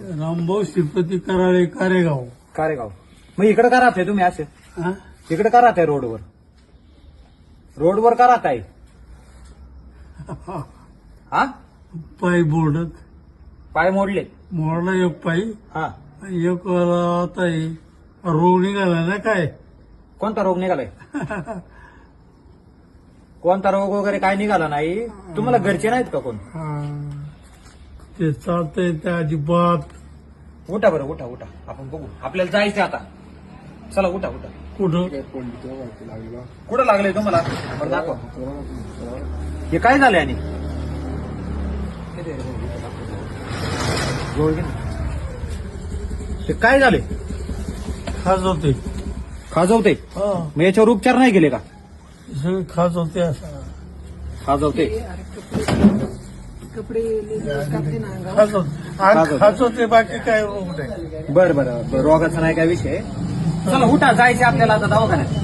रामभाऊ श्रीपती कराळे कारेगाव. कारेगाव. मग इकडे का राहताय तुम्ही असे? हा? इकडे का राहताय रोडवर? रोडवर का राहताय? हा? पाय बोर्डात पाय मोडले. मोडला एक पायी. हा. एक आता हे रोग निघाला ना काय. कोणता रोग निघालाय? कोणता रोग वगैरे काय निघाला नाही. तुम्हाला घरचे नाहीत का कोण? हा. ते चालतंय त्या अजिबात. उठा बरं, उठा उठा, आपण बघू. आपल्याला जायचं आता. चला उठा उठा. कुठं? कुठं लागलंय तुम्हाला? बरं दाखवा. हे काय झालंय? आणि हे काय झाले? खाज होते. खाजवते. हा. मग याच्यावर उपचार नाही केले का? सगळे खाज होते असं. खाजवते. खाज होते बाकी काय रोग नाही. बरं बरं, रोगाचा नाही काय विषय. चला उठा, जायचं आपल्याला आता दवाखान्यात.